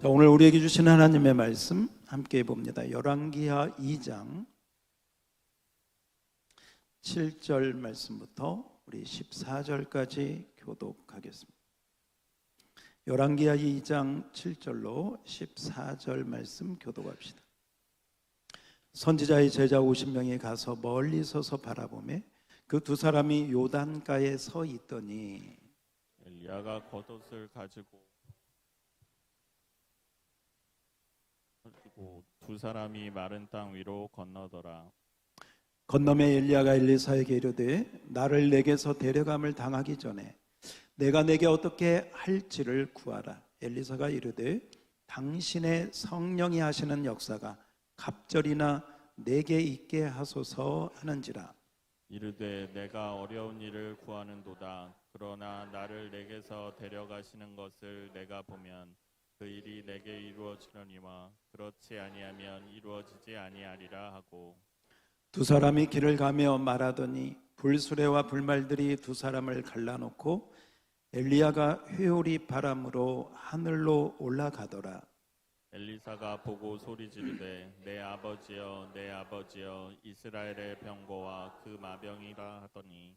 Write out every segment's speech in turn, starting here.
자, 오늘 우리에게 주신 하나님의 말씀 함께 봅니다. 열왕기하 2장 7절 말씀부터 우리 14절까지 교독하겠습니다. 열왕기하 2장 7절로 14절 말씀 교독합시다. 선지자의 제자 50명이 가서 멀리 서서 바라보매 그 두 사람이 요단가에 서 있더니 엘리야가 겉옷을 가지고 두 사람이 마른 땅 위로 건너더라. 건너매 엘리야가 엘리사에게 이르되 나를 내게서 데려감을 당하기 전에 내가 내게 어떻게 할지를 구하라. 엘리사가 이르되 당신의 성령이 하시는 역사가 갑절이나 내게 있게 하소서 하는지라. 이르되 내가 어려운 일을 구하는도다. 그러나 나를 내게서 데려가시는 것을 내가 보면 그 일이 내게 이루어지려니와 그렇지 아니하면 이루어지지 아니하리라 하고. 두 사람이 길을 가며 말하더니 불수레와 불말들이 두 사람을 갈라놓고 엘리야가 회오리 바람으로 하늘로 올라가더라. 엘리사가 보고 소리 지르되 내 아버지여 내 아버지여 이스라엘의 병거와 그 마병이라 하더니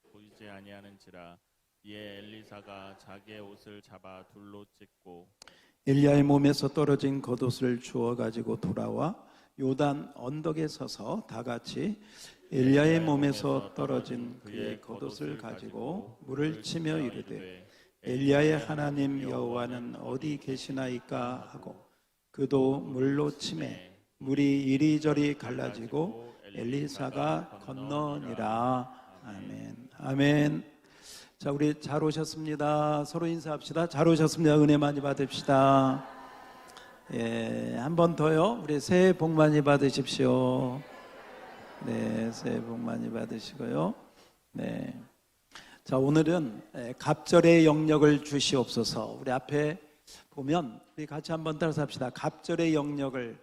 보이지 아니하는지라. 이에 엘리사가 자기의 옷을 잡아 둘로 찢고 엘리야의 몸에서 떨어진 겉옷을 주워 가지고 돌아와 요단 언덕에 서서 다 같이 엘리야의 몸에서 떨어진 그의 겉옷을 가지고 물을 치며 이르되 엘리야의 하나님 여호와는 어디 계시나이까 하고 그도 물로 치매 물이 이리저리 갈라지고 엘리사가 건너니라. 아멘. 아멘. 자, 우리 잘 오셨습니다. 서로 인사합시다. 잘 오셨습니다. 은혜 많이 받읍시다. 예, 한 번 더요. 우리 새해 복 많이 받으십시오. 네, 새해 복 많이 받으시고요. 네. 자, 오늘은 갑절의 영역을 주시옵소서. 우리 앞에 보면 우리 같이 한번 따라서 합시다. 갑절의 영역을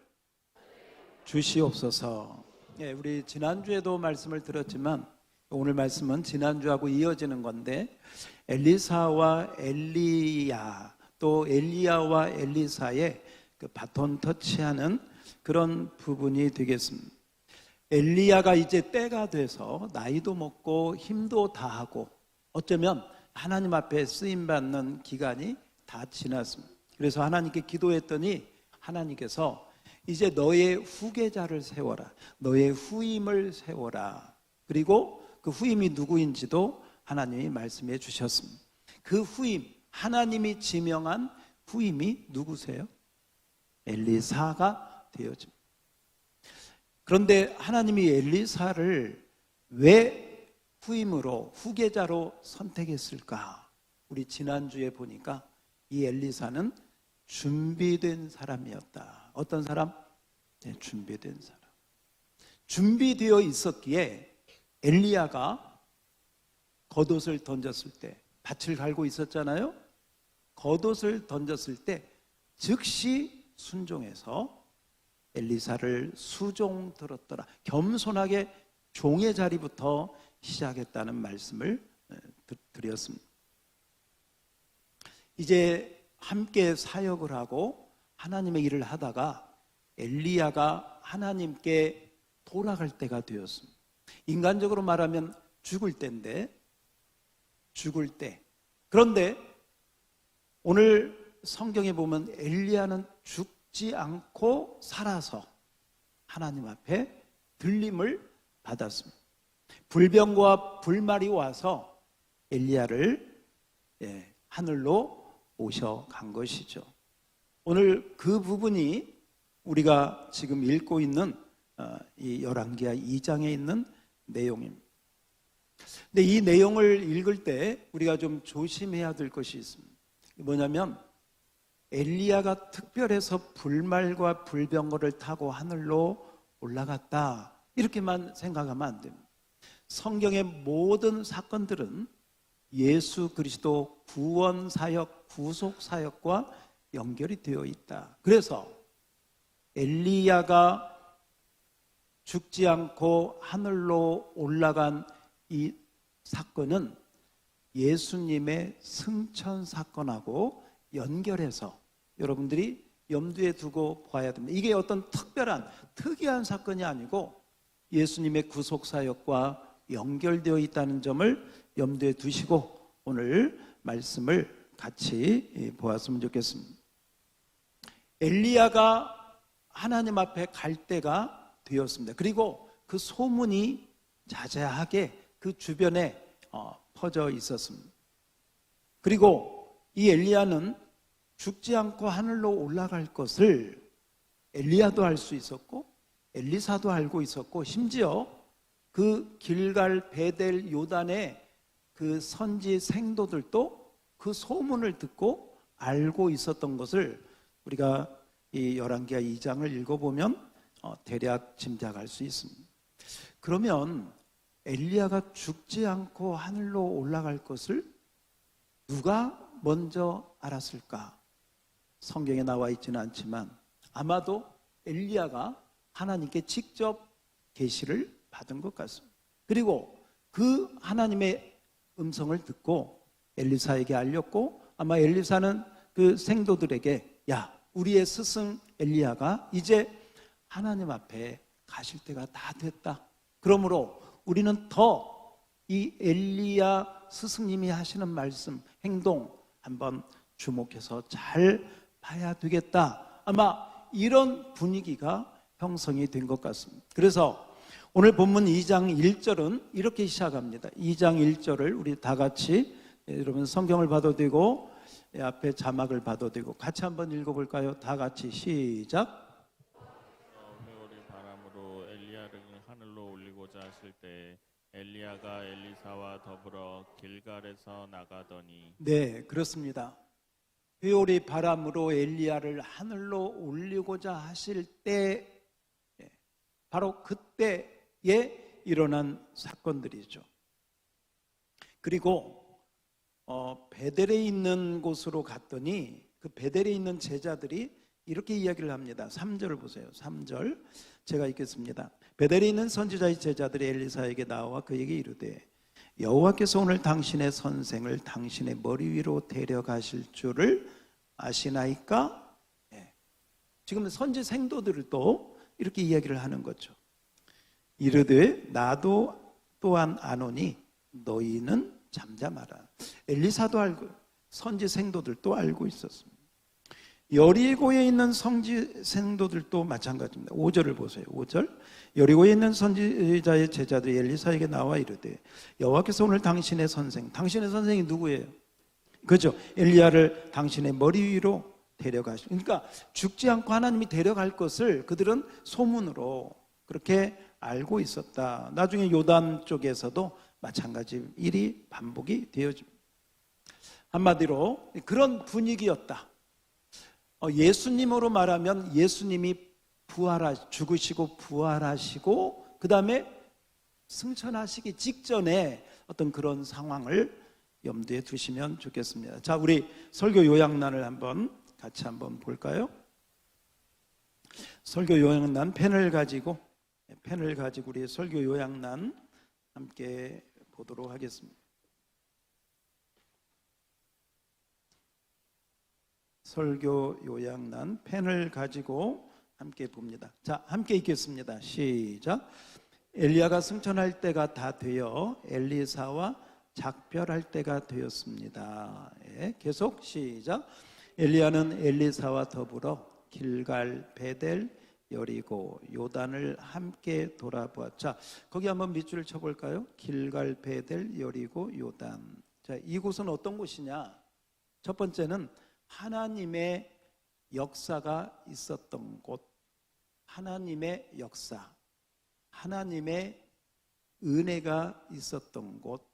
주시옵소서. 예, 우리 지난주에도 말씀을 들었지만 오늘 말씀은 지난주하고 이어지는 건데 엘리사와 엘리야 또 엘리야와 엘리사의 그 바톤 터치하는 그런 부분이 되겠습니다. 엘리야가 이제 때가 돼서 나이도 먹고 힘도 다하고 어쩌면 하나님 앞에 쓰임받는 기간이 다 지났습니다. 그래서 하나님께 기도했더니 하나님께서 이제 너의 후계자를 세워라. 너의 후임을 세워라. 그리고 그 후임이 누구인지도 하나님이 말씀해 주셨습니다. 그 후임, 하나님이 지명한 후임이 누구세요? 엘리사가 되어집니다. 그런데 하나님이 엘리사를 왜 후임으로 후계자로 선택했을까? 우리 지난주에 보니까 이 엘리사는 준비된 사람이었다. 어떤 사람? 네, 준비된 사람. 준비되어 있었기에 엘리야가 겉옷을 던졌을 때 밭을 갈고 있었잖아요. 겉옷을 던졌을 때 즉시 순종해서 엘리사를 수종 들었더라. 겸손하게 종의 자리부터 시작했다는 말씀을 드렸습니다. 이제 함께 사역을 하고 하나님의 일을 하다가 엘리야가 하나님께 돌아갈 때가 되었습니다. 인간적으로 말하면 죽을 때인데 죽을 때. 그런데 오늘 성경에 보면 엘리야는 죽지 않고 살아서 하나님 앞에 들림을 받았습니다. 불병과 불말이 와서 엘리야를 하늘로 모셔간 것이죠. 오늘 그 부분이 우리가 지금 읽고 있는 이 열왕기하 2장에 있는 내용입니다. 근데 이 내용을 읽을 때 우리가 좀 조심해야 될 것이 있습니다. 뭐냐면 엘리야가 특별해서 불말과 불병거를 타고 하늘로 올라갔다 이렇게만 생각하면 안 됩니다. 성경의 모든 사건들은 예수 그리스도 구원 사역, 구속 사역과 연결이 되어 있다. 그래서 엘리야가 죽지 않고 하늘로 올라간 이 사건은 예수님의 승천 사건하고 연결해서 여러분들이 염두에 두고 봐야 됩니다. 이게 어떤 특이한 사건이 아니고 예수님의 구속사역과 연결되어 있다는 점을 염두에 두시고 오늘 말씀을 같이 보았으면 좋겠습니다. 엘리야가 하나님 앞에 갈 때가 되었습니다. 그리고 그 소문이 자자하게 그 주변에 퍼져 있었습니다. 그리고 이 엘리야는 죽지 않고 하늘로 올라갈 것을 엘리야도 알 수 있었고 엘리사도 알고 있었고 심지어 그 길갈 베델 요단의 그 선지 생도들도 그 소문을 듣고 알고 있었던 것을 우리가 이 열왕기하 2장을 읽어보면 대략 짐작할 수 있습니다. 그러면 엘리야가 죽지 않고 하늘로 올라갈 것을 누가 먼저 알았을까? 성경에 나와 있지는 않지만 아마도 엘리야가 하나님께 직접 계시를 받은 것 같습니다. 그리고 그 하나님의 음성을 듣고 엘리사에게 알렸고 아마 엘리사는 그 생도들에게 야, 우리의 스승 엘리야가 이제 하나님 앞에 가실 때가 다 됐다. 그러므로 우리는 더 이 엘리야 스승님이 하시는 말씀, 행동 한번 주목해서 잘 봐야 되겠다. 아마 이런 분위기가 형성이 된 것 같습니다. 그래서 오늘 본문 2장 1절은 이렇게 시작합니다. 2장 1절을 우리 다 같이 여러분 성경을 봐도 되고 앞에 자막을 봐도 되고 같이 한번 읽어볼까요? 다 같이 시작. 회오리 바람으로 엘리야를 하늘로 올리고자 하실 때 엘리야가 엘리사와 더불어 길갈에서 나가더니 네, 그렇습니다. 회오리 바람으로 엘리야를 하늘로 올리고자 하실 때 바로 그때에 일어난 사건들이죠. 그리고 베델에 있는 곳으로 갔더니 그 베델에 있는 제자들이 이렇게 이야기를 합니다. 3절을 보세요. 3절 제가 읽겠습니다. 베델에 있는 선지자의 제자들이 엘리사에게 나와 그에게 이르되 여호와께서 오늘 당신의 선생을 당신의 머리 위로 데려가실 줄을 아시나이까? 네. 지금 선지 생도들도 이렇게 이야기를 하는 거죠. 이르되 나도 또한 아노니 너희는 잠잠하라. 엘리사도 알고 선지 생도들도 알고 있었습니다. 여리고에 있는 선지 생도들도 마찬가지입니다. 5절을 보세요. 5절 여리고에 있는 선지자의 제자들이 엘리사에게 나와 이르되 여호와께서 오늘 당신의 선생이 누구예요? 그죠? 엘리야를 당신의 머리 위로 데려가시고 그러니까 죽지 않고 하나님이 데려갈 것을 그들은 소문으로 그렇게 알고 있었다. 나중에 요단 쪽에서도 마찬가지 일이 반복이 되어집니다. 한마디로 그런 분위기였다. 예수님으로 말하면 예수님이 죽으시고 부활하시고 그 다음에 승천하시기 직전에 어떤 그런 상황을 염두에 두시면 좋겠습니다. 자, 우리 설교 요약란을 같이 한번 볼까요? 설교 요약란 펜을 가지고 우리 설교 요약란 함께 보도록 하겠습니다. 설교 요약란 펜을 가지고 함께 봅니다. 자, 함께 읽겠습니다. 시작. 엘리야가 승천할 때가 다 되어 엘리사와 작별할 때가 되었습니다. 예, 계속 시작. 엘리야는 엘리사와 더불어 길갈, 베델, 여리고, 요단을 함께 돌아보았다. 자, 거기 한번 밑줄을 쳐볼까요? 길갈, 베델, 여리고, 요단. 자, 이곳은 어떤 곳이냐? 첫 번째는 하나님의 역사가 있었던 곳, 하나님의 역사, 하나님의 은혜가 있었던 곳,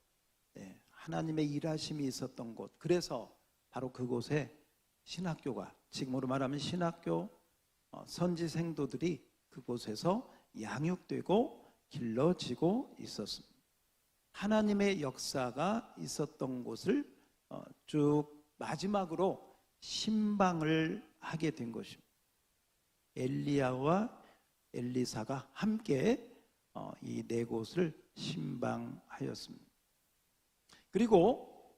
하나님의 일하심이 있었던 곳. 그래서 바로 그곳에 신학교가, 지금으로 말하면 신학교 선지 생도들이 그곳에서 양육되고 길러지고 있었습니다. 하나님의 역사가 있었던 곳을 쭉 마지막으로 신방을 하게 된 것입니다. 엘리야와 엘리사가 함께 이 네 곳을 신방하였습니다. 그리고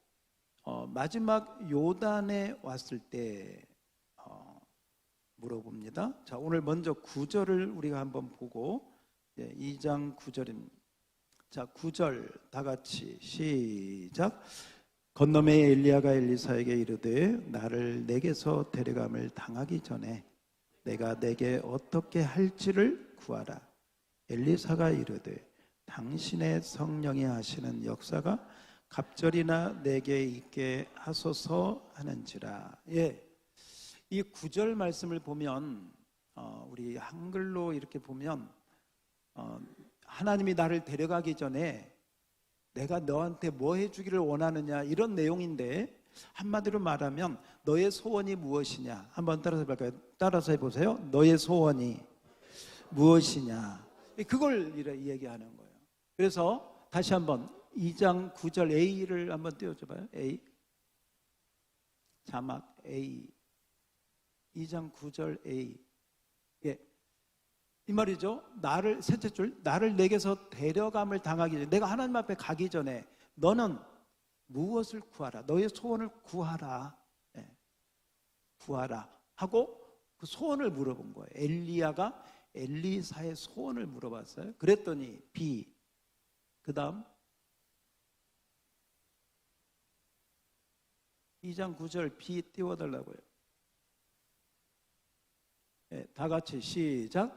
마지막 요단에 왔을 때 물어봅니다. 자, 오늘 먼저 9절을 우리가 한번 보고 2장 9절입니다. 자, 9절 다 같이 시작. 건너매 엘리야가 엘리사에게 이르되 나를 내게서 데려감을 당하기 전에 내가 내게 어떻게 할지를 구하라. 엘리사가 이르되 당신의 성령이 하시는 역사가 갑절이나 내게 있게 하소서 하는지라. 이 9절 말씀을 보면 우리 한글로 이렇게 보면 하나님이 나를 데려가기 전에 내가 너한테 뭐 해주기를 원하느냐 이런 내용인데, 한마디로 말하면 너의 소원이 무엇이냐. 한번 따라서 해볼까요? 따라서 해보세요. 너의 소원이 무엇이냐, 그걸 얘기하는 거예요. 그래서 다시 한번 2장 9절 A를 한번 띄워줘봐요. A, 자막 A, 2장 9절 A. 이 말이죠. 셋째 줄, 나를 내게서 데려감을 당하기 전에, 내가 하나님 앞에 가기 전에 너는 무엇을 구하라. 너의 소원을 구하라. 구하라 하고 그 소원을 물어본 거예요. 엘리야가 엘리사의 소원을 물어봤어요. 그랬더니 B, 그 다음 2장 9절 B 띄워달라고요. 다 같이 시작.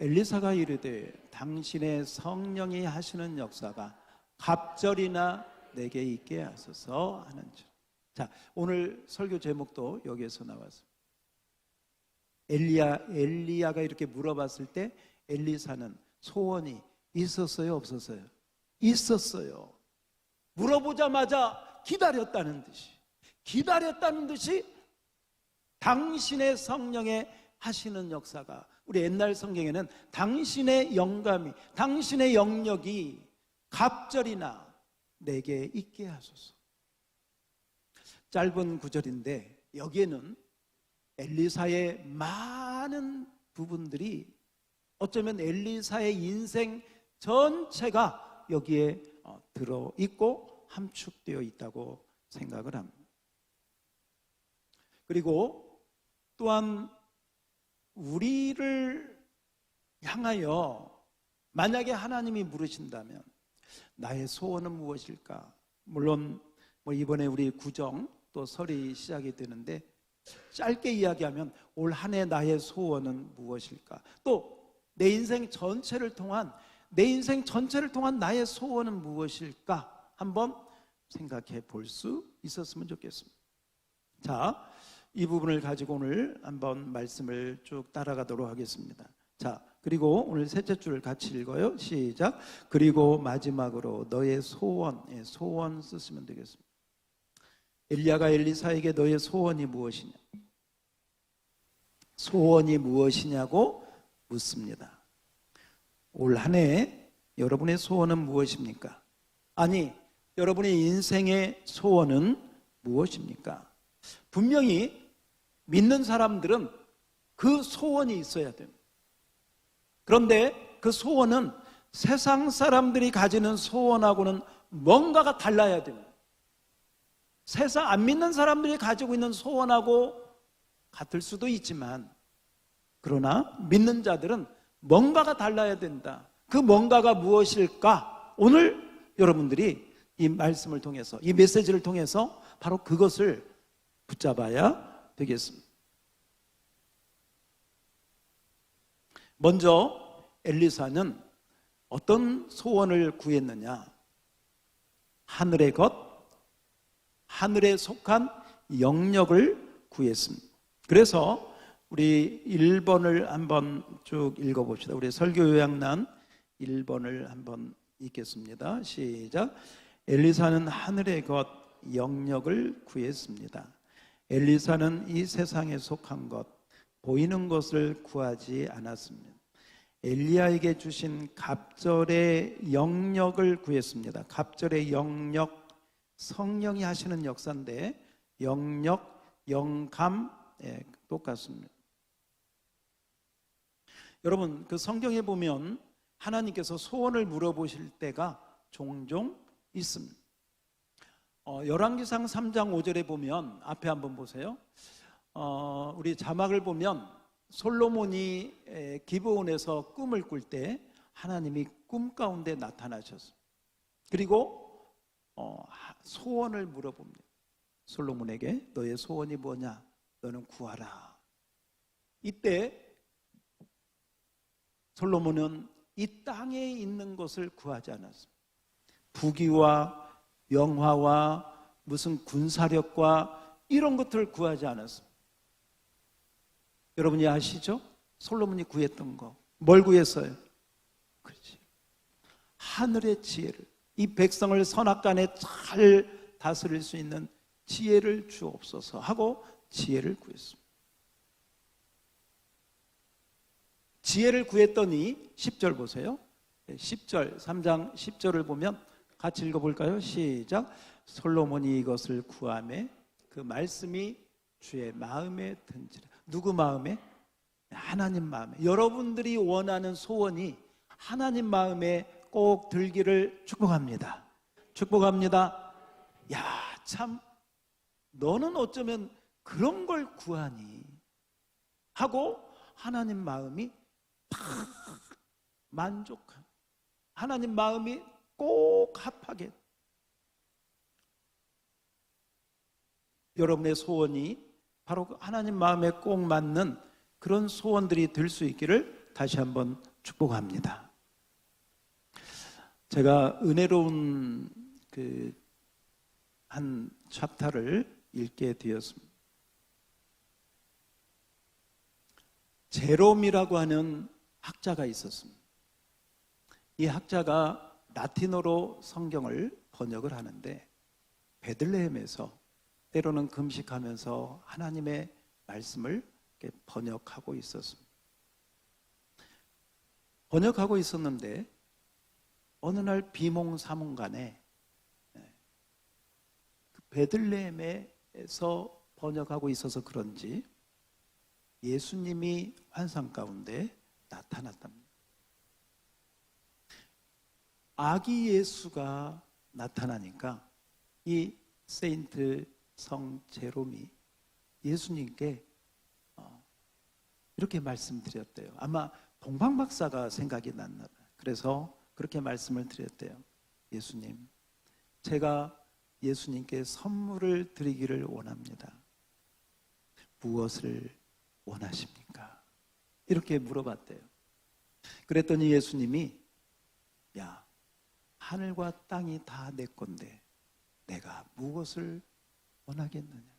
엘리사가 이르되 당신의 성령이 하시는 역사가 갑절이나 내게 있게 하소서 하는 줄. 자, 오늘 설교 제목도 여기에서 나왔습니다. 엘리야가 이렇게 물어봤을 때 엘리사는 소원이 있었어요, 없었어요? 있었어요. 물어보자마자 기다렸다는 듯이 당신의 성령의 하시는 역사가, 우리 옛날 성경에는 당신의 영감이, 당신의 영역이 갑절이나 내게 있게 하소서. 짧은 구절인데 여기에는 엘리사의 많은 부분들이, 어쩌면 엘리사의 인생 전체가 여기에 들어있고 함축되어 있다고 생각을 합니다. 그리고 또한 우리를 향하여 만약에 하나님이 물으신다면 나의 소원은 무엇일까? 물론 이번에 우리 구정 또 설이 시작이 되는데 짧게 이야기하면 올 한 해 나의 소원은 무엇일까? 또 내 인생 전체를 통한 나의 소원은 무엇일까? 한번 생각해 볼 수 있었으면 좋겠습니다. 자, 이 부분을 가지고 오늘 한번 말씀을 쭉 따라가도록 하겠습니다. 자, 그리고 오늘 셋째 줄을 같이 읽어요. 시작. 그리고 마지막으로 너의 소원 쓰시면 되겠습니다. 엘리야가 엘리사에게 너의 소원이 무엇이냐? 소원이 무엇이냐고 묻습니다. 올 한 해 여러분의 소원은 무엇입니까? 아니, 여러분의 인생의 소원은 무엇입니까? 분명히 믿는 사람들은 그 소원이 있어야 됩니다. 그런데 그 소원은 세상 사람들이 가지는 소원하고는 뭔가가 달라야 됩니다. 세상 안 믿는 사람들이 가지고 있는 소원하고 같을 수도 있지만, 그러나 믿는 자들은 뭔가가 달라야 된다. 그 뭔가가 무엇일까? 오늘 여러분들이 이 말씀을 통해서, 이 메시지를 통해서 바로 그것을 붙잡아야 되겠습니다. 먼저 엘리사는 어떤 소원을 구했느냐? 하늘의 것, 하늘에 속한 영역을 구했습니다. 그래서 우리 1번을 한번 쭉 읽어봅시다. 우리 설교 요약란 1번을 한번 읽겠습니다. 시작. 엘리사는 하늘의 것, 영역을 구했습니다. 엘리사는 이 세상에 속한 것, 보이는 것을 구하지 않았습니다. 엘리야에게 주신 갑절의 영역을 구했습니다. 갑절의 영역, 성령이 하시는 역사인데 영역, 영감 똑같습니다. 여러분, 그 성경에 보면 하나님께서 소원을 물어보실 때가 종종 있습니다. 열왕기상 3장 5절에 보면, 앞에 한번 보세요. 우리 자막을 보면 솔로몬이 기브온에서 꿈을 꿀 때 하나님이 꿈 가운데 나타나셨습니다. 그리고 소원을 물어봅니다. 솔로몬에게 너의 소원이 뭐냐? 너는 구하라. 이때 솔로몬은 이 땅에 있는 것을 구하지 않았습니다. 부귀와 영화와 무슨 군사력과 이런 것들을 구하지 않았습니다. 여러분이 아시죠? 솔로몬이 구했던 거. 뭘 구했어요? 그렇지. 하늘의 지혜를, 이 백성을 선악간에 잘 다스릴 수 있는 지혜를 주옵소서 하고 지혜를 구했습니다. 지혜를 구했더니 10절 보세요. 10절, 3장 10절을 보면 같이 읽어볼까요? 시작. 솔로몬이 이것을 구하매 그 말씀이 주의 마음에 든지라. 누구 마음에? 하나님 마음에. 여러분들이 원하는 소원이 하나님 마음에 꼭 들기를 축복합니다. 축복합니다. 야, 참 너는 어쩌면 그런 걸 구하니 하고 하나님 마음이 다 만족한, 하나님 마음이 꼭 합하게, 여러분의 소원이 바로 하나님 마음에 꼭 맞는 그런 소원들이 될 수 있기를 다시 한번 축복합니다. 제가 은혜로운 한 챕터를 읽게 되었습니다. 제롬이라고 하는 학자가 있었습니다. 이 학자가 라틴어로 성경을 번역을 하는데 베들레헴에서 때로는 금식하면서 하나님의 말씀을 번역하고 있었습니다. 번역하고 있었는데 어느 날 비몽사몽간에 베들레헴에서 번역하고 있어서 그런지 예수님이 환상 가운데 나타났답니다. 아기 예수가 나타나니까 이 세인트 성 제롬이 예수님께 이렇게 말씀드렸대요. 아마 동방박사가 생각이 났나 봐요. 그래서 그렇게 말씀을 드렸대요. 예수님, 제가 예수님께 선물을 드리기를 원합니다. 무엇을 원하십니까? 이렇게 물어봤대요. 그랬더니 예수님이 야, 하늘과 땅이 다 내 건데 내가 무엇을 원하겠느냐?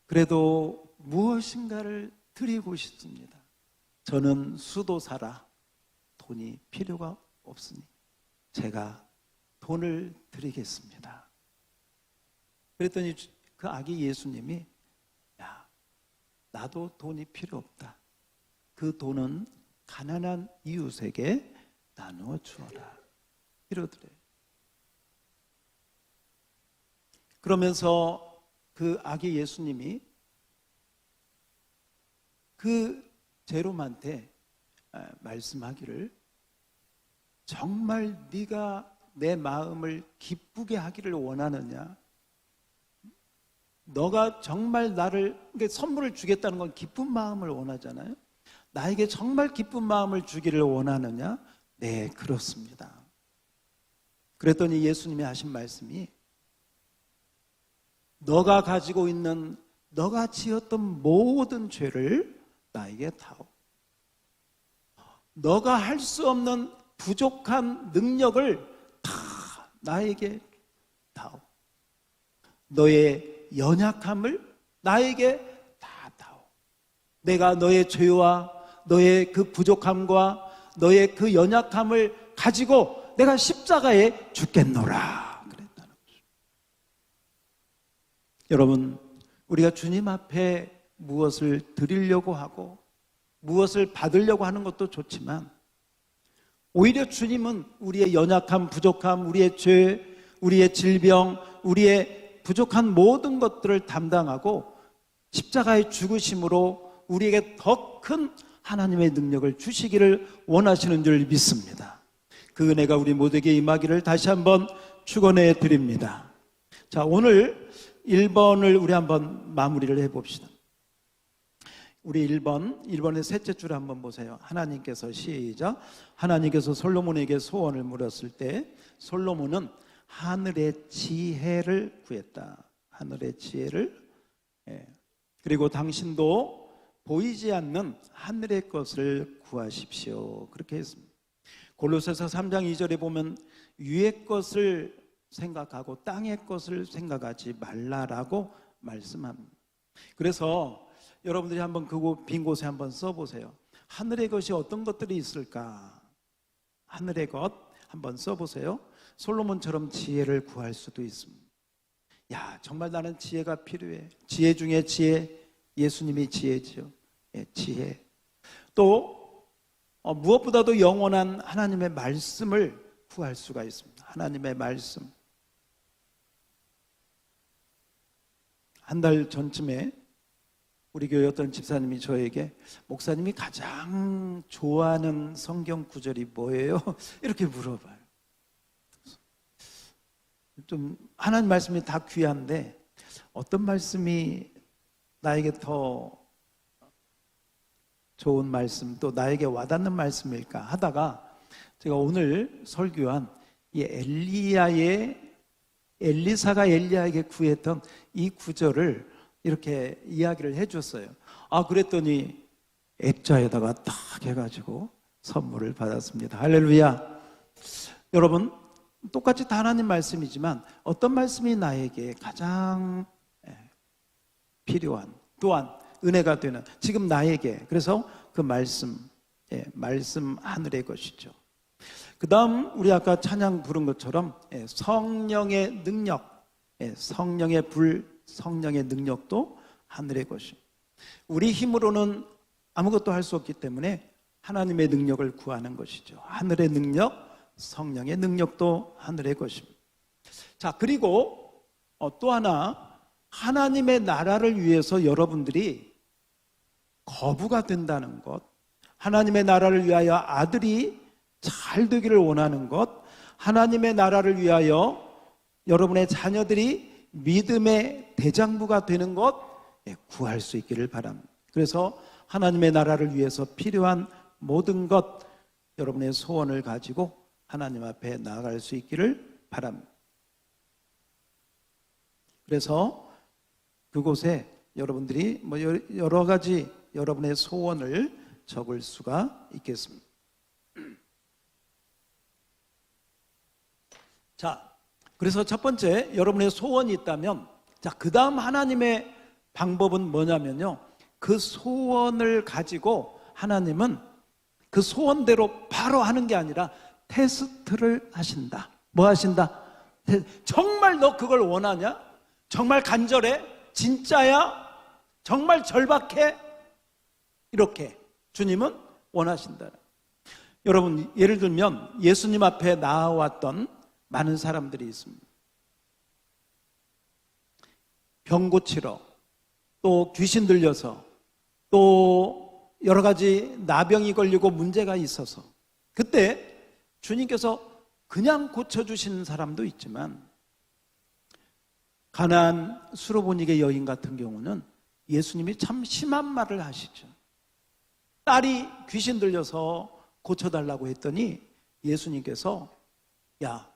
그래도 무엇인가를 드리고 싶습니다. 저는 수도사라 돈이 필요가 없으니 제가 돈을 드리겠습니다. 그랬더니 그 아기 예수님이 야, 나도 돈이 필요 없다. 그 돈은 가난한 이웃에게 나누어 주어라. 이러더래요. 그러면서 그 아기 예수님이 그 제롬한테 말씀하기를 정말 네가 내 마음을 기쁘게 하기를 원하느냐? 너가 정말 나를, 선물을 주겠다는 건 기쁜 마음을 원하잖아요. 나에게 정말 기쁜 마음을 주기를 원하느냐? 네, 그렇습니다. 그랬더니 예수님이 하신 말씀이 너가 가지고 있는, 너가 지었던 모든 죄를 나에게 다오. 너가 할 수 없는 부족한 능력을 다 나에게 다오. 너의 연약함을 나에게 다 다오. 내가 너의 죄와 너의 그 부족함과 너의 그 연약함을 가지고 내가 십자가에 죽겠노라 그랬다는 거죠. 여러분, 우리가 주님 앞에 무엇을 드리려고 하고 무엇을 받으려고 하는 것도 좋지만 오히려 주님은 우리의 연약함, 부족함, 우리의 죄, 우리의 질병, 우리의 부족한 모든 것들을 담당하고 십자가의 죽으심으로 우리에게 더 큰 하나님의 능력을 주시기를 원하시는 줄 믿습니다. 그 은혜가 우리 모두에게 임하기를 다시 한번 축원해 드립니다. 자, 오늘 1번을 우리 한번 마무리를 해봅시다. 우리 1번의 셋째 줄 한번 보세요. 하나님께서 시작. 하나님께서 솔로몬에게 소원을 물었을 때 솔로몬은 하늘의 지혜를 구했다. 하늘의 지혜를. 그리고 당신도 보이지 않는 하늘의 것을 구하십시오. 그렇게 했습니다. 골로새서 3장 2절에 보면 위의 것을 생각하고 땅의 것을 생각하지 말라라고 말씀합니다. 그래서 여러분들이 한번 그 빈 곳에 한번 써보세요. 하늘의 것이 어떤 것들이 있을까? 하늘의 것 한번 써보세요. 솔로몬처럼 지혜를 구할 수도 있습니다. 야, 정말 나는 지혜가 필요해. 지혜 중에 지혜, 예수님이 지혜죠. 지혜. 또 무엇보다도 영원한 하나님의 말씀을 구할 수가 있습니다. 하나님의 말씀. 한 달 전쯤에 우리 교회 어떤 집사님이 저에게 목사님이 가장 좋아하는 성경 구절이 뭐예요? 이렇게 물어봐요. 좀 하나님 말씀이 다 귀한데 어떤 말씀이 나에게 더 좋은 말씀, 또 나에게 와닿는 말씀일까 하다가 제가 오늘 설교한 이 엘리사가 엘리야에게 구했던 이 구절을 이렇게 이야기를 해줬어요. 그랬더니 액자에다가 딱 해가지고 선물을 받았습니다. 할렐루야. 여러분, 똑같이 다 하나님 말씀이지만 어떤 말씀이 나에게 가장 필요한, 또한 은혜가 되는 지금 나에게, 그래서 그 말씀, 말씀 하늘의 것이죠. 그 다음 우리 아까 찬양 부른 것처럼 성령의 능력, 성령의 불, 성령의 능력도 하늘의 것입니다. 우리 힘으로는 아무것도 할 수 없기 때문에 하나님의 능력을 구하는 것이죠. 하늘의 능력, 성령의 능력도 하늘의 것입니다. 자, 그리고 또 하나, 하나님의 나라를 위해서 여러분들이 거부가 된다는 것, 하나님의 나라를 위하여 아들이 잘 되기를 원하는 것, 하나님의 나라를 위하여 여러분의 자녀들이 믿음의 대장부가 되는 것 구할 수 있기를 바랍니다. 그래서 하나님의 나라를 위해서 필요한 모든 것, 여러분의 소원을 가지고 하나님 앞에 나아갈 수 있기를 바랍니다. 그래서 그곳에 여러분들이 여러 가지 여러분의 소원을 적을 수가 있겠습니다. 자, 그래서 첫 번째, 여러분의 소원이 있다면, 자, 그 다음 하나님의 방법은 뭐냐면요, 그 소원을 가지고 하나님은 그 소원대로 바로 하는 게 아니라 테스트를 하신다. 뭐 하신다? 정말 너 그걸 원하냐? 정말 간절해? 진짜야? 정말 절박해? 이렇게 주님은 원하신다. 여러분, 예를 들면 예수님 앞에 나와왔던 많은 사람들이 있습니다. 병 고치러, 또 귀신 들려서, 또 여러 가지 나병이 걸리고 문제가 있어서, 그때 주님께서 그냥 고쳐주시는 사람도 있지만, 가나안 수로보니게 여인 같은 경우는 예수님이 참 심한 말을 하시죠. 딸이 귀신 들려서 고쳐달라고 했더니 예수님께서, 야,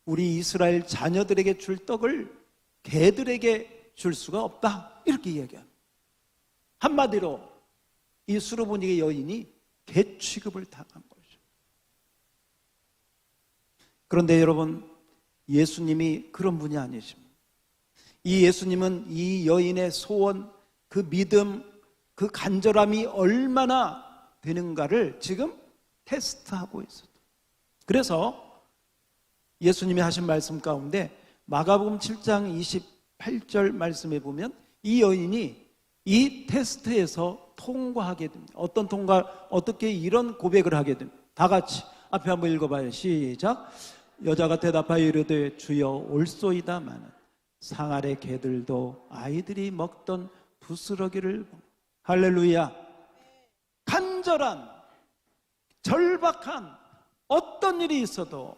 우리 이스라엘 자녀들에게 줄 떡을 개들에게 줄 수가 없다, 이렇게 이야기합니다. 한마디로 이 수로보니게 여인이 개 취급을 당한 거죠. 그런데 여러분, 예수님이 그런 분이 아니십니다. 이 예수님은 이 여인의 소원, 그 믿음, 그 간절함이 얼마나 되는가를 지금 테스트하고 있어요. 그래서 예수님이 하신 말씀 가운데 마가복음 7장 28절 말씀에 보면 이 여인이 이 테스트에서 통과하게 됩니다. 어떻게 이런 고백을 하게 됩니다. 다 같이 앞에 한번 읽어봐요. 시작. 여자가 대답하여 이르되 주여 올소이다마는 상 아래 개들도 아이들이 먹던 부스러기를. 할렐루야. 간절한, 절박한 어떤 일이 있어도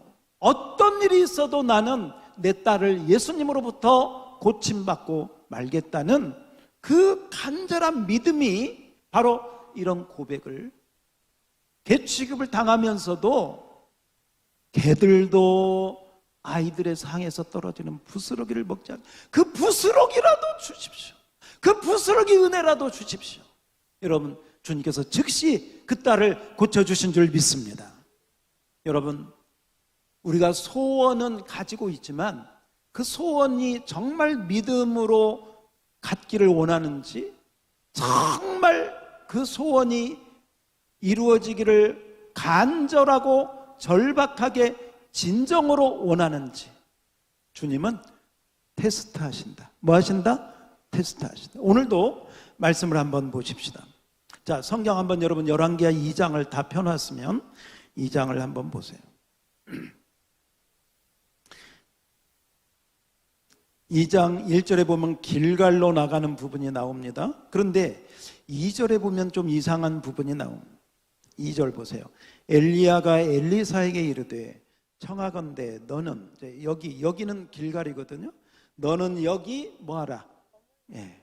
나는 내 딸을 예수님으로부터 고침받고 말겠다는 그 간절한 믿음이 바로 이런 고백을, 개 취급을 당하면서도 개들도 아이들의 상에서 떨어지는 부스러기를 먹지 않고 그 부스러기라도 주십시오. 그 부스러기 은혜라도 주십시오. 여러분, 주님께서 즉시 그 딸을 고쳐주신 줄 믿습니다. 여러분, 우리가 소원은 가지고 있지만 그 소원이 정말 믿음으로 갖기를 원하는지, 정말 그 소원이 이루어지기를 간절하고 절박하게 진정으로 원하는지 주님은 테스트하신다. 뭐 하신다? 테스트하신다. 오늘도 말씀을 한번 보십시다. 자, 성경 한번 여러분 열왕기하 2장을 다 펴놨으면 2장을 한번 보세요. 2장 1절에 보면 길갈로 나가는 부분이 나옵니다. 그런데 2절에 보면 좀 이상한 부분이 나옵니다. 2절 보세요. 엘리야가 엘리사에게 이르되 청하건대 너는, 여기는 길갈이거든요. 너는 여기 뭐하라? 예.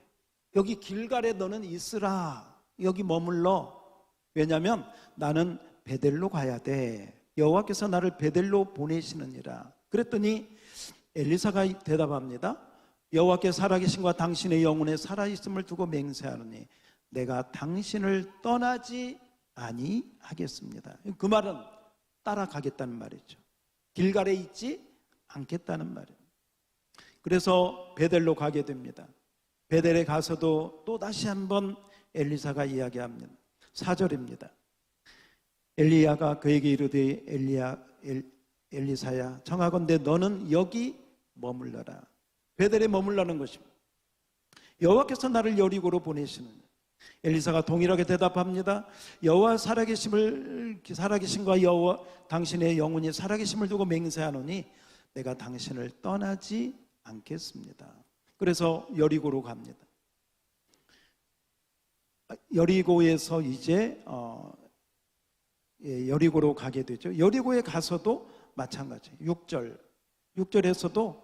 여기 길갈에 너는 있으라. 여기 머물러. 왜냐하면 나는 베델로 가야 돼. 여호와께서 나를 베델로 보내시느니라. 그랬더니 엘리사가 대답합니다. 여호와께 살아계신과 당신의 영혼에 살아있음을 두고 맹세하노니 내가 당신을 떠나지 아니하겠습니다. 그 말은 따라가겠다는 말이죠. 길갈에 있지 않겠다는 말이에요. 그래서 베델로 가게 됩니다. 베델에 가서도 또 다시 한번 엘리사가 이야기합니다. 4절입니다. 엘리야가 그에게 이르되 엘리사야 청하건대 너는 여기 머물러라. 베델에 머물라는 것입니다. 여호와께서 나를 여리고로 보내시느냐. 엘리사가 동일하게 대답합니다. 여호와 살아계신과 여호와 당신의 영혼이 살아계심을 두고 맹세하노니 내가 당신을 떠나지 않겠습니다. 그래서 여리고로 갑니다. 여리고에서 이제 여리고로 가게 되죠. 여리고에 가서도 마찬가지. 6절에서도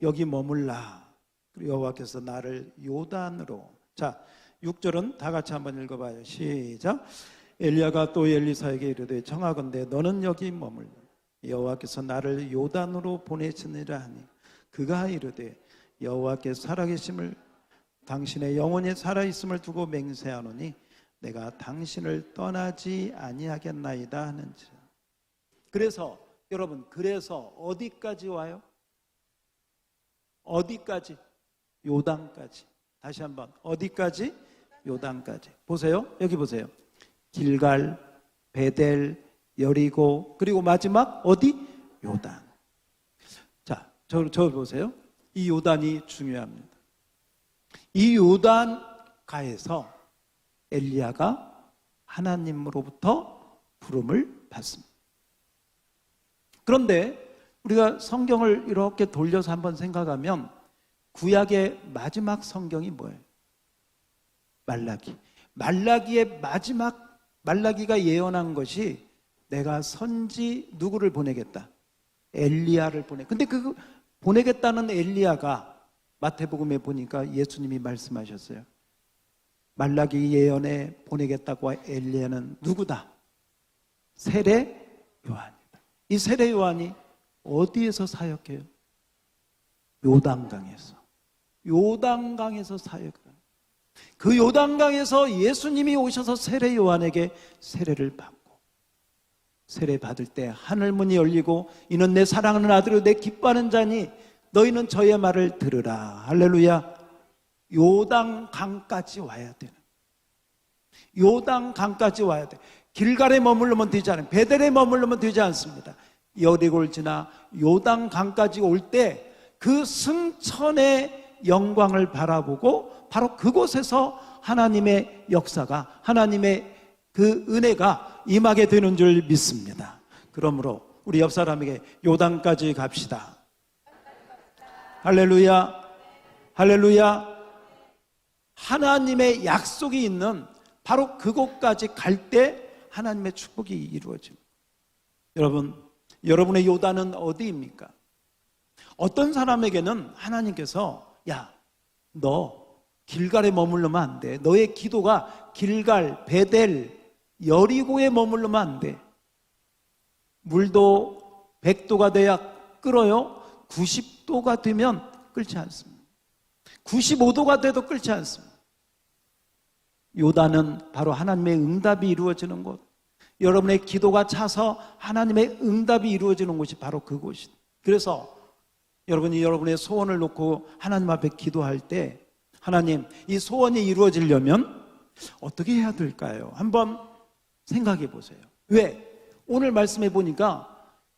여기 머물라. 그리고 여호와께서 나를 요단으로. 자, 6절은 다 같이 한번 읽어봐요. 시작. 엘리야가 또 엘리사에게 이르되 청하건대 너는 여기 머물라. 여호와께서 나를 요단으로 보내시니라 하니 그가 이르되 여호와께 살아계심을 당신의 영혼이 살아있음을 두고 맹세하노니 내가 당신을 떠나지 아니하겠나이다 하는지라. 그래서 여러분, 그래서 어디까지 와요? 어디까지? 요단까지. 다시 한번, 어디까지? 요단까지. 보세요. 여기 보세요. 길갈, 베델, 여리고, 그리고 마지막 어디? 요단. 자, 저 보세요. 이 요단이 중요합니다. 이 요단가에서 엘리야가 하나님으로부터 부름을 받습니다. 그런데 우리가 성경을 이렇게 돌려서 한번 생각하면 구약의 마지막 성경이 뭐예요? 말라기. 말라기의 마지막, 말라기가 예언한 것이 내가 선지 누구를 보내겠다? 엘리야를 보내. 근데 그 보내겠다는 엘리야가 마태복음에 보니까 예수님이 말씀하셨어요. 말라기 예언에 보내겠다고 엘리야는 누구다? 세례 요한이다. 이 세례 요한이 어디에서 사역해요? 요단강에서. 요단강에서 사역을. 그 요단강에서 예수님이 오셔서 세례 요한에게 세례를 받고, 세례 받을 때 하늘 문이 열리고 이는 내 사랑하는 아들이요 내 기뻐하는 자니 너희는 저의 말을 들으라. 할렐루야. 요단강까지 와야 되는, 요단강까지 와야 돼. 길갈에 머물르면 되지 않아요. 베델에 머물르면 되지 않습니다. 여리고를 지나 요단강까지 올 때 그 승천의 영광을 바라보고 바로 그곳에서 하나님의 역사가, 하나님의 그 은혜가 임하게 되는 줄 믿습니다. 그러므로 우리 옆 사람에게 요단까지 갑시다. 할렐루야. 할렐루야. 하나님의 약속이 있는 바로 그곳까지 갈 때 하나님의 축복이 이루어집니다. 여러분, 여러분의 요단은 어디입니까? 어떤 사람에게는 하나님께서 야, 너 길갈에 머물러면 안 돼. 너의 기도가 길갈, 베델, 여리고에 머물러면 안 돼. 물도 100도가 돼야 끓어요. 90도가 되면 끓지 않습니다. 95도가 돼도 끓지 않습니다. 요단은 바로 하나님의 응답이 이루어지는 곳, 여러분의 기도가 차서 하나님의 응답이 이루어지는 곳이 바로 그곳이다. 그래서 여러분이 여러분의 소원을 놓고 하나님 앞에 기도할 때, 하나님, 이 소원이 이루어지려면 어떻게 해야 될까요? 한번 생각해 보세요. 왜? 오늘 말씀해 보니까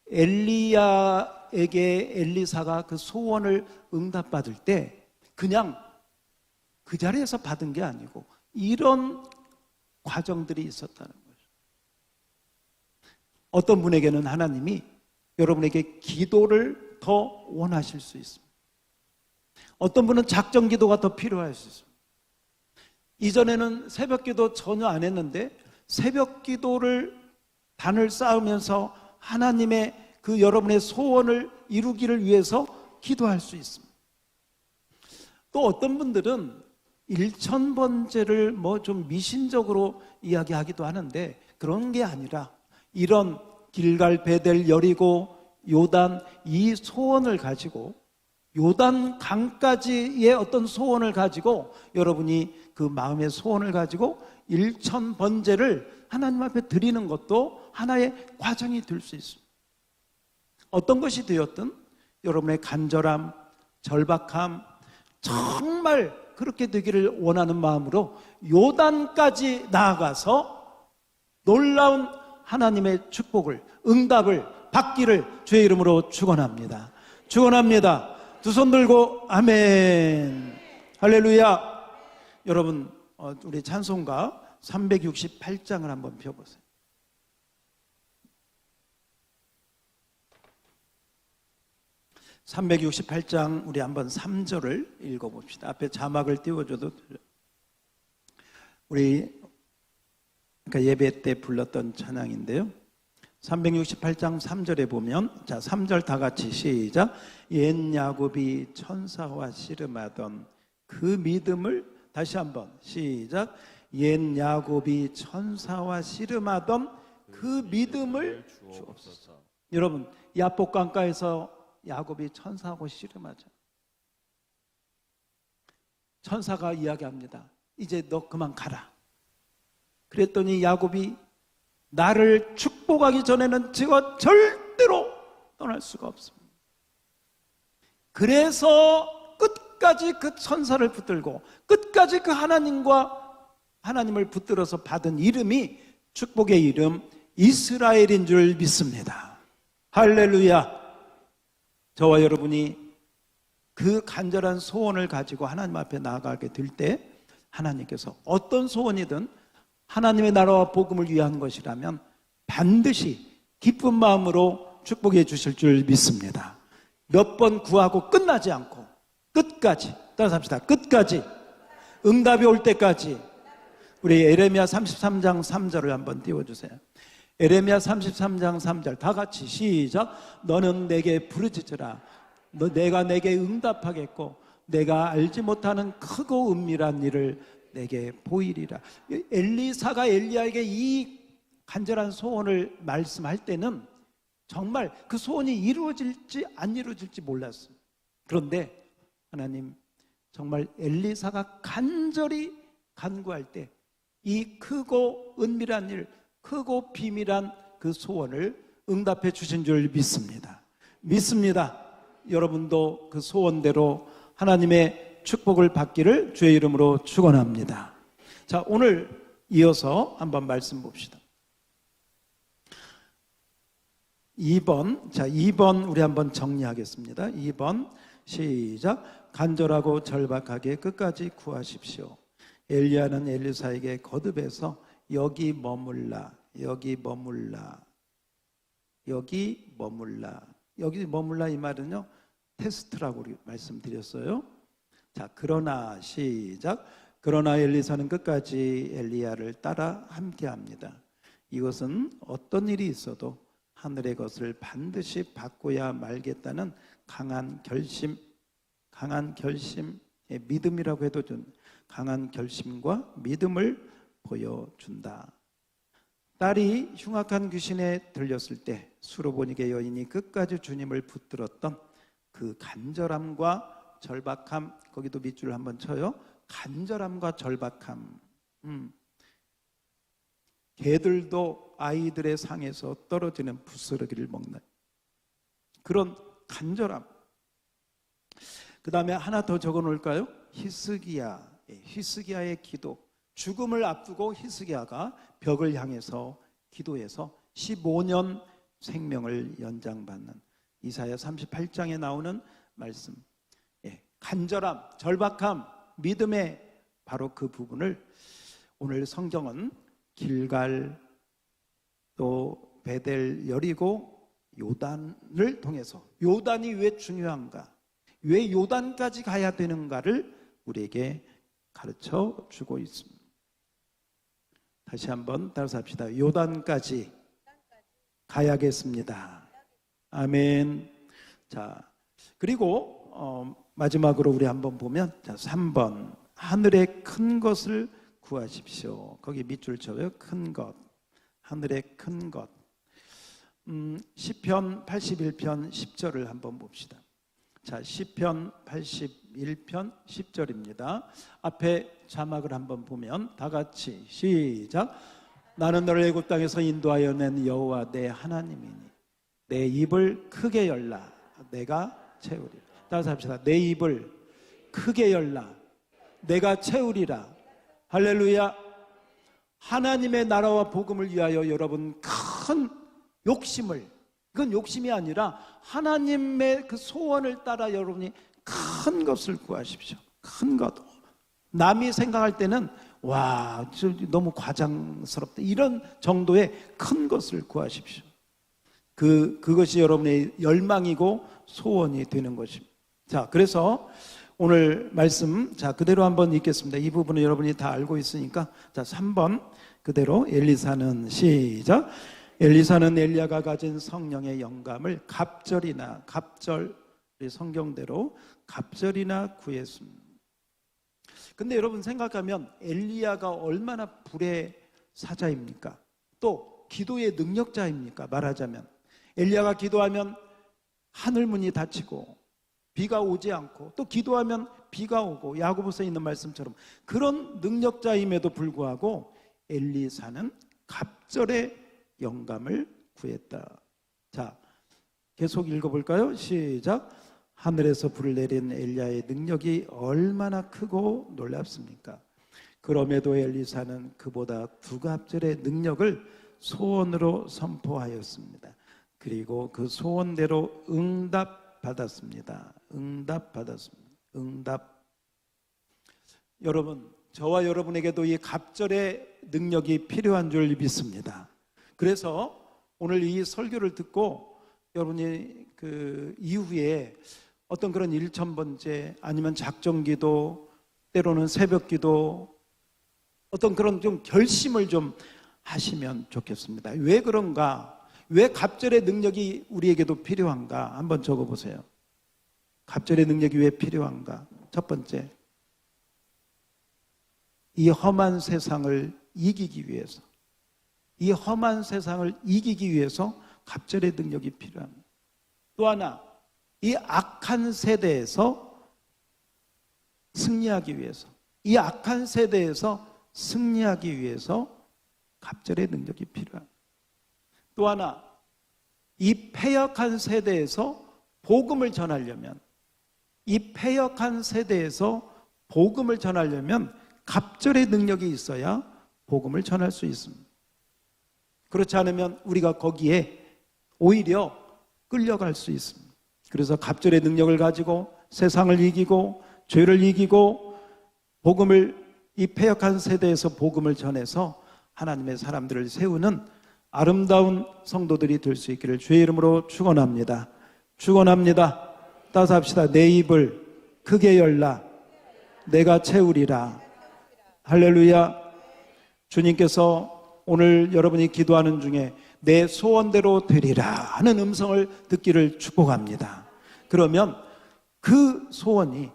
엘리야에게 엘리사가 그 소원을 응답받을 때 그냥 그 자리에서 받은 게 아니고 이런 과정들이 있었다는 거죠. 어떤 분에게는 하나님이 여러분에게 기도를 더 원하실 수 있습니다. 어떤 분은 작정 기도가 더 필요할 수 있습니다. 이전에는 새벽 기도 전혀 안 했는데 새벽 기도를 단을 쌓으면서 하나님의 그 여러분의 소원을 이루기를 위해서 기도할 수 있습니다. 또 어떤 분들은 일천번제를 뭐 좀 미신적으로 이야기하기도 하는데 그런 게 아니라 이런 길갈, 베델, 여리고, 요단 이 소원을 가지고 요단 강까지의 어떤 소원을 가지고 여러분이 그 마음의 소원을 가지고 일천번제를 하나님 앞에 드리는 것도 하나의 과정이 될 수 있습니다. 어떤 것이 되었든 여러분의 간절함, 절박함, 정말 그렇게 되기를 원하는 마음으로 요단까지 나아가서 놀라운 하나님의 축복을, 응답을 받기를 주의 이름으로 축원합니다. 축원합니다. 두 손 들고 아멘. 할렐루야. 여러분, 우리 찬송가 368장을 한번 펴보세요. 368장 우리 한번 3절을 읽어봅시다. 앞에 자막을 띄워줘도 돼요. 우리 그러니까 예배 때 불렀던 찬양인데요. 368장 3절에 보면, 자 3절 다 같이 시작. 옛 야곱이 천사와 씨름하던 그 믿음을, 다시 한번 시작. 옛 야곱이 천사와 씨름하던 그 믿음을 주옵소서. 여러분, 야복 강가에서 야곱이 천사하고 씨름하죠. 천사가 이야기합니다. 이제 너 그만 가라. 그랬더니 야곱이 나를 축복하기 전에는 제가 절대로 떠날 수가 없습니다. 그래서 끝까지 그 천사를 붙들고 끝까지 그 하나님을 붙들어서 받은 이름이 축복의 이름 이스라엘인 줄 믿습니다. 할렐루야. 저와 여러분이 그 간절한 소원을 가지고 하나님 앞에 나아가게 될 때 하나님께서 어떤 소원이든 하나님의 나라와 복음을 위한 것이라면 반드시 기쁜 마음으로 축복해 주실 줄 믿습니다. 몇 번 구하고 끝나지 않고 끝까지, 따라서 합시다. 끝까지, 응답이 올 때까지. 우리 에레미야 33장 3절을 한번 띄워주세요. 에레미야 33장 3절 다 같이 시작. 너는 내게 부르짖으라. 내가 내게 응답하겠고 내가 알지 못하는 크고 은밀한 일을 내게 보이리라. 엘리사가 엘리야에게 이 간절한 소원을 말씀할 때는 정말 그 소원이 이루어질지 안 이루어질지 몰랐어요. 그런데 하나님 정말 엘리사가 간절히 간구할 때 이 크고 은밀한 일, 크고 비밀한 그 소원을 응답해 주신 줄 믿습니다. 믿습니다. 여러분도 그 소원대로 하나님의 축복을 받기를 주의 이름으로 축원합니다. 자, 오늘 이어서 한번 말씀 봅시다. 2번 우리 한번 정리하겠습니다. 2번 시작. 간절하고 절박하게 끝까지 구하십시오. 엘리야는 엘리사에게 거듭해서 여기 머물라, 여기 머물라, 여기 머물라. 여기 머물라 이 말은요 테스트라고 말씀드렸어요. 자, 그러나 시작. 그러나 엘리사는 끝까지 엘리야를 따라 함께합니다. 이것은 어떤 일이 있어도 하늘의 것을 반드시 받고야 말겠다는 강한 강한 결심, 믿음이라고 해도 좀 강한 결심과 믿음을 보여준다. 딸이 흉악한 귀신에 들렸을 때 수로보니게 여인이 끝까지 주님을 붙들었던 그 간절함과 절박함, 거기도 밑줄 한번 쳐요. 간절함과 절박함. 개들도 아이들의 상에서 떨어지는 부스러기를 먹는 그런 간절함. 그 다음에 하나 더 적어 놓을까요? 히스기야의 기도. 죽음을 앞두고 히스기야가 벽을 향해서 기도해서 15년 생명을 연장받는 이사야 38장에 나오는 말씀. 간절함, 절박함, 믿음의 바로 그 부분을 오늘 성경은 길갈, 또 베델, 여리고, 요단을 통해서, 요단이 왜 중요한가, 왜 요단까지 가야 되는가를 우리에게 가르쳐 주고 있습니다. 다시 한번 따라서 합시다. 요단까지 가야겠습니다. 아멘. 자, 그리고 마지막으로 우리 한번 보면, 자, 3번 하늘의 큰 것을 구하십시오. 거기 밑줄 쳐요. 큰 것, 하늘의 큰 것. 시편 81편 10절을 한번 봅시다. 자, 시편 81편 10절입니다. 앞에 자막을 한번 보면 다 같이 시작. 나는 너를 애굽 땅에서 인도하여 낸 여호와 내 하나님이니 내 입을 크게 열라 내가 채우리라. 따라서 합시다. 내 입을 크게 열라 내가 채우리라. 할렐루야. 하나님의 나라와 복음을 위하여 여러분 큰 욕심을, 이건 욕심이 아니라 하나님의 그 소원을 따라 여러분이 큰 것을 구하십시오. 큰 것. 남이 생각할 때는 와, 너무 과장스럽다, 이런 정도의 큰 것을 구하십시오. 그것이 여러분의 열망이고 소원이 되는 것입니다. 자, 그래서 오늘 말씀, 자, 그대로 한번 읽겠습니다. 이 부분은 여러분이 다 알고 있으니까. 자, 3번 그대로. 엘리사는 시작. 엘리사는 엘리야가 가진 성령의 영감을 갑절이나, 갑절, 성경대로 갑절이나 구했습니다. 근데 여러분 생각하면 엘리야가 얼마나 불의 사자입니까? 또 기도의 능력자입니까? 말하자면 엘리야가 기도하면 하늘문이 닫히고 비가 오지 않고, 또 기도하면 비가 오고, 야고보서에 있는 말씀처럼 그런 능력자임에도 불구하고 엘리사는 갑절의 영감을 구했다. 자, 계속 읽어볼까요? 시작. 하늘에서 불을 내린 엘리야의 능력이 얼마나 크고 놀랍습니까? 그럼에도 엘리사는 그보다 두 갑절의 능력을 소원으로 선포하였습니다. 그리고 그 소원대로 응답받았습니다. 응답. 여러분, 저와 여러분에게도 이 갑절의 능력이 필요한 줄 믿습니다. 그래서 오늘 이 설교를 듣고 여러분이 그 이후에 어떤 그런 일천번제, 아니면 작정기도, 때로는 새벽기도, 어떤 그런 좀 결심을 좀 하시면 좋겠습니다. 왜 그런가? 왜 갑절의 능력이 우리에게도 필요한가? 한번 적어보세요. 갑절의 능력이 왜 필요한가? 첫 번째, 이 험한 세상을 이기기 위해서, 이 험한 세상을 이기기 위해서 갑절의 능력이 필요합니다. 또 하나, 이 악한 세대에서 승리하기 위해서, 이 악한 세대에서 승리하기 위해서 갑절의 능력이 필요합니다. 또 하나, 이 패역한 세대에서 복음을 전하려면, 이 패역한 세대에서 복음을 전하려면 갑절의 능력이 있어야 복음을 전할 수 있습니다. 그렇지 않으면 우리가 거기에 오히려 끌려갈 수 있습니다. 그래서 갑절의 능력을 가지고 세상을 이기고 죄를 이기고 복음을, 이 패역한 세대에서 복음을 전해서 하나님의 사람들을 세우는 아름다운 성도들이 될 수 있기를 주의 이름으로 축원합니다. 축원합니다. 따서 합시다. 내 입을 크게 열라 내가 채우리라. 할렐루야. 주님께서 오늘 여러분이 기도하는 중에 내 소원대로 되리라 하는 음성을 듣기를 축복합니다. 그러면 그 소원이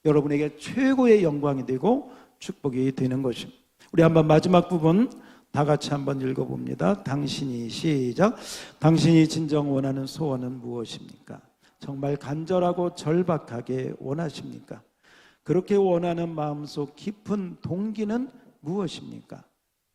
여러분에게 최고의 영광이 되고 축복이 되는 것입니다. 우리 한번 마지막 부분 다 같이 한번 읽어봅니다. 당신이 시작. 당신이 진정 원하는 소원은 무엇입니까? 정말 간절하고 절박하게 원하십니까? 그렇게 원하는 마음속 깊은 동기는 무엇입니까?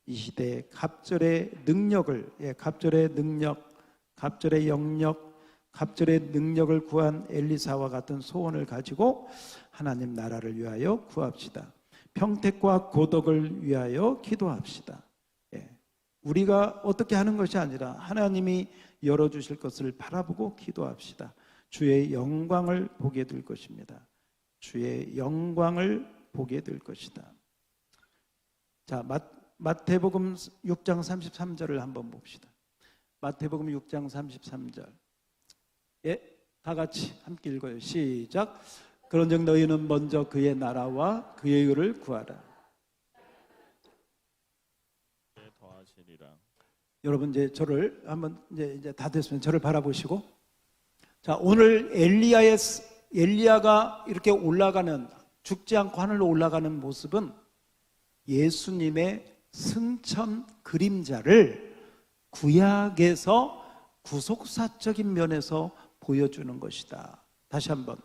이 시대의 갑절의 능력을, 갑절의 능력, 갑절의 영역, 갑절의 능력을 구한 엘리사와 같은 소원을 가지고 하나님 나라를 위하여 구합시다. 평택과 고덕을 위하여 기도합시다. 우리가 어떻게 하는 것이 아니라 하나님이 열어주실 것을 바라보고 기도합시다. 주의 영광을 보게 될 것입니다. 주의 영광을 보게 될 것이다. 자, 마태복음 6장 33절을 한번 봅시다. 마태복음 6장 33절. 다 같이 함께 읽어요. 시작. 그런즉 너희는 먼저 그의 나라와 그의 의를 구하라. 더하시리라. 여러분 이제 저를 한번 이제 다 됐으면 저를 바라보시고, 자, 오늘 엘리야가 이렇게 올라가는, 죽지 않고 하늘로 올라가는 모습은 예수님의 승천 그림자를 구약에서 구속사적인 면에서 보여주는 것이다. 다시 한번,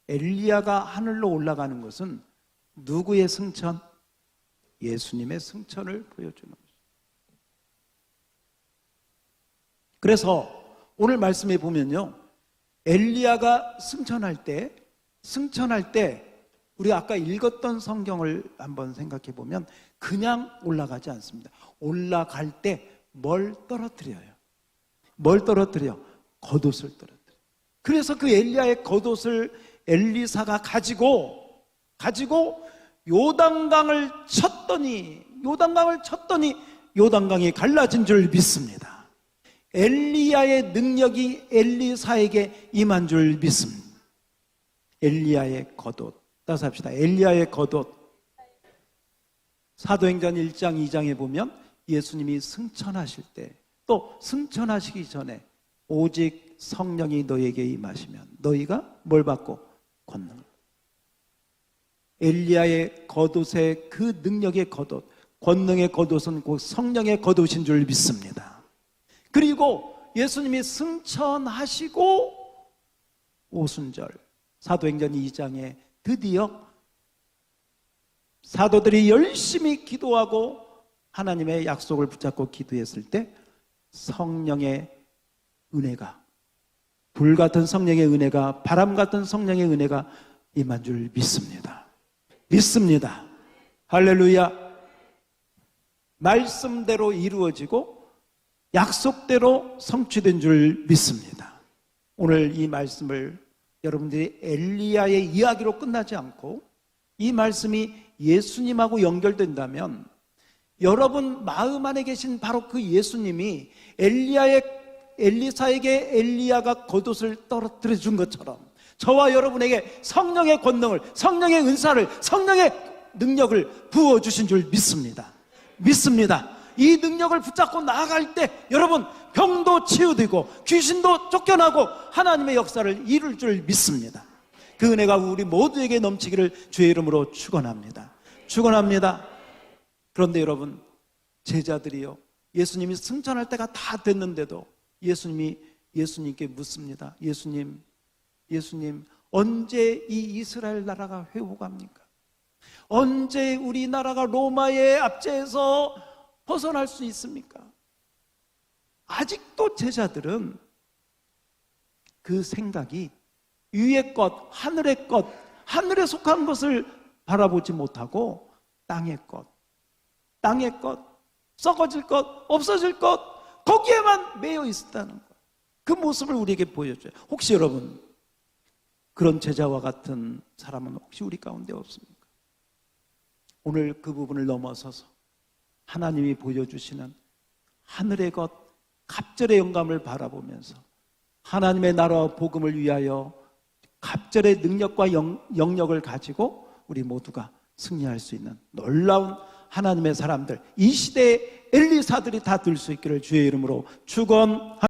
엘리야가 하늘로 올라가는 것은 누구의 승천? 예수님의 승천을 보여주는 것이다. 그래서 오늘 말씀에 보면요, 엘리야가 승천할 때 우리가 아까 읽었던 성경을 한번 생각해 보면 그냥 올라가지 않습니다. 올라갈 때 뭘 떨어뜨려요? 뭘 떨어뜨려? 겉옷을 떨어뜨려. 그래서 그 엘리야의 겉옷을 엘리사가 가지고 요단강을 쳤더니 요단강이 갈라진 줄 믿습니다. 엘리야의 능력이 엘리사에게 임한 줄 믿습니다. 엘리야의 겉옷. 따라서 합시다. 엘리야의 겉옷. 사도행전 1장 2장에 보면 예수님이 승천하실 때, 또 승천하시기 전에 오직 성령이 너에게 임하시면 너희가 뭘 받고? 권능을. 엘리야의 겉옷의 그 능력의 겉옷, 권능의 겉옷은 곧 성령의 겉옷인 줄 믿습니다. 그리고 예수님이 승천하시고 오순절 사도행전 2장에 드디어 사도들이 열심히 기도하고 하나님의 약속을 붙잡고 기도했을 때 성령의 은혜가, 불같은 성령의 은혜가, 바람같은 성령의 은혜가 임한 줄 믿습니다. 믿습니다. 할렐루야. 말씀대로 이루어지고 약속대로 성취된 줄 믿습니다. 오늘 이 말씀을 여러분들이 엘리야의 이야기로 끝나지 않고 이 말씀이 예수님하고 연결된다면 여러분 마음 안에 계신 바로 그 예수님이 엘리사에게 엘리야가 겉옷을 떨어뜨려 준 것처럼 저와 여러분에게 성령의 권능을, 성령의 은사를, 성령의 능력을 부어주신 줄 믿습니다. 믿습니다. 이 능력을 붙잡고 나아갈 때 여러분 병도 치유되고 귀신도 쫓겨나고 하나님의 역사를 이룰 줄 믿습니다. 그 은혜가 우리 모두에게 넘치기를 주의 이름으로 축원합니다. 축원합니다. 그런데 여러분, 제자들이요, 예수님이 승천할 때가 다 됐는데도 예수님께 묻습니다. 예수님, 언제 이 이스라엘 나라가 회복합니까? 언제 우리나라가 로마의 압제에서 벗어날 수 있습니까? 아직도 제자들은 그 생각이 위의 것, 하늘의 것, 하늘에 속한 것을 바라보지 못하고 땅의 것, 썩어질 것, 없어질 것, 거기에만 매여 있었다는 것. 그 모습을 우리에게 보여줘요. 혹시 여러분 그런 제자와 같은 사람은 혹시 우리 가운데 없습니까? 오늘 그 부분을 넘어서서 하나님이 보여주시는 하늘의 것, 갑절의 영감을 바라보면서 하나님의 나라와 복음을 위하여 갑절의 능력과 영역을 가지고 우리 모두가 승리할 수 있는 놀라운 하나님의 사람들, 이 시대의 엘리사들이 다 될 수 있기를 주의 이름으로 축원합니다.